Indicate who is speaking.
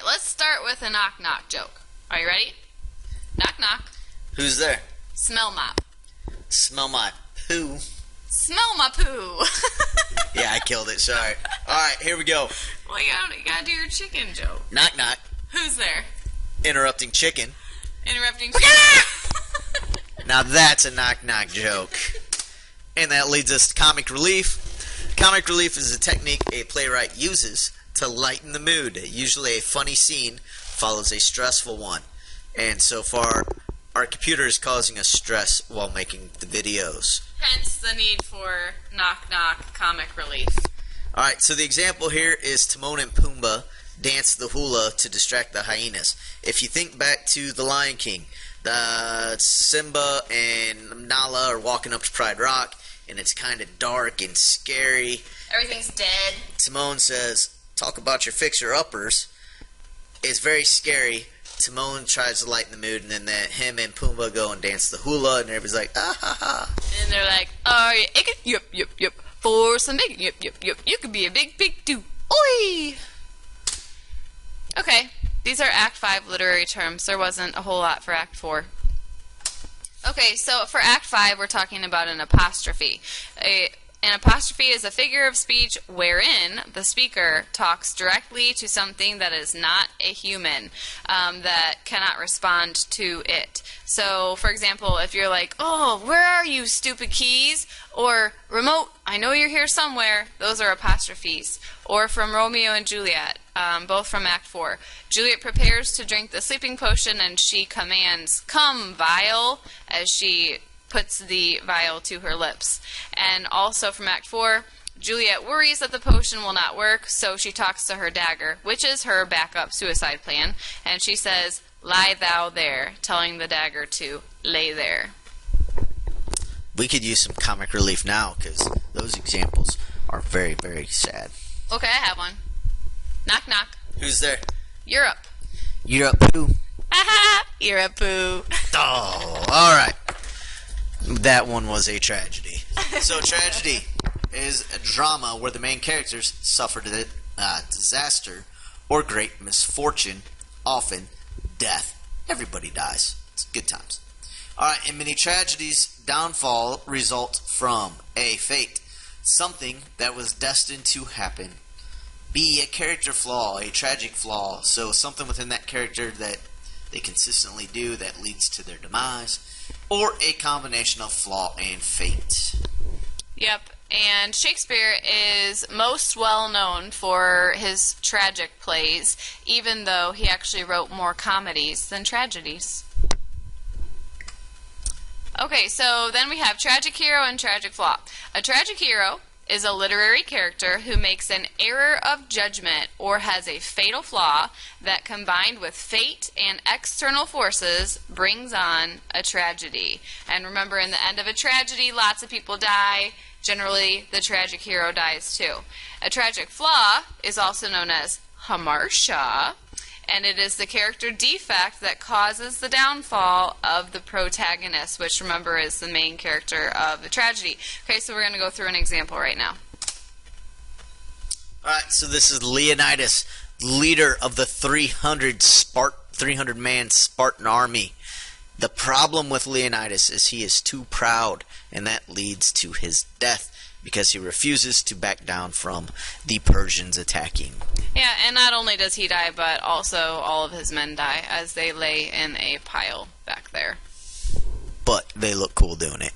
Speaker 1: let's start with a knock-knock joke. Are you ready? Knock-knock.
Speaker 2: Who's there?
Speaker 1: Smell mop.
Speaker 2: Smell my poo.
Speaker 1: Smell my poo.
Speaker 2: Yeah, I killed it. Sorry. All right, here we go.
Speaker 1: Well, you gotta do your chicken joke.
Speaker 2: Knock, knock.
Speaker 1: Who's there?
Speaker 2: Interrupting chicken.
Speaker 1: Interrupting chicken.
Speaker 2: Now that's a knock-knock joke. And that leads us to comic relief. Comic relief is a technique a playwright uses to lighten the mood. Usually a funny scene follows a stressful one. And so far, our computer is causing us stress while making the videos.
Speaker 1: Hence the need for knock-knock comic relief.
Speaker 2: Alright, so the example here is Timon and Pumbaa dance the hula to distract the hyenas. If you think back to The Lion King, Simba and Nala are walking up to Pride Rock, and it's kind of dark and scary.
Speaker 1: Everything's dead.
Speaker 2: Timon says, talk about your fixer-uppers. It's very scary. Timon tries to lighten the mood, and then him and Pumbaa go and dance the hula, and everybody's like, ah ha ha.
Speaker 1: And they're like, are you aching? Yup, yup, yup. For some bacon, yup, yup, yup. You could be a big pig too. Oi! Okay, these are Act 5 literary terms. There wasn't a whole lot for Act 4. Okay, so for Act 5, we're talking about an apostrophe. An apostrophe is a figure of speech wherein the speaker talks directly to something that is not a human, that cannot respond to it. So, for example, if you're like, oh, where are you, stupid keys? Or, remote, I know you're here somewhere. Those are apostrophes. Or from Romeo and Juliet, both from Act 4. Juliet prepares to drink the sleeping potion, and she commands, come, vial, as she puts the vial to her lips. And also from Act 4, Juliet worries that the potion will not work, so she talks to her dagger, which is her backup suicide plan, and she says, lie thou there, telling the dagger to lay there.
Speaker 2: We could use some comic relief now, because those examples are very, very sad.
Speaker 1: Okay, I have one. Knock, knock.
Speaker 2: Who's there?
Speaker 1: Europe.
Speaker 2: Europe poo.
Speaker 1: Europe poo.
Speaker 2: Oh, alright. That one was a tragedy. So tragedy is a drama where the main characters suffered a disaster or great misfortune, often death. Everybody dies. It's good times. Alright, in many tragedies, downfall results from A. Fate, something that was destined to happen. B. A character flaw, a tragic flaw, so something within that character that they consistently do that leads to their demise. Or a combination of flaw and fate.
Speaker 1: Yep, and Shakespeare is most well known for his tragic plays, even though he actually wrote more comedies than tragedies. Okay, so then we have tragic hero and tragic flaw. A tragic hero is a literary character who makes an error of judgment or has a fatal flaw that, combined with fate and external forces, brings on a tragedy. And remember, in the end of a tragedy, lots of people die. Generally, the tragic hero dies too. A tragic flaw is also known as hamartia, and it is the character defect that causes the downfall of the protagonist, which, remember, is the main character of the tragedy. Okay, so we're going to go through an example right now.
Speaker 2: Alright, so this is Leonidas, leader of the 300-man Spartan army. The problem with Leonidas is he is too proud, and that leads to his death because he refuses to back down from the Persians attacking.
Speaker 1: Yeah, and not only does he die, but also all of his men die as they lay in a pile back there.
Speaker 2: But they look cool doing it.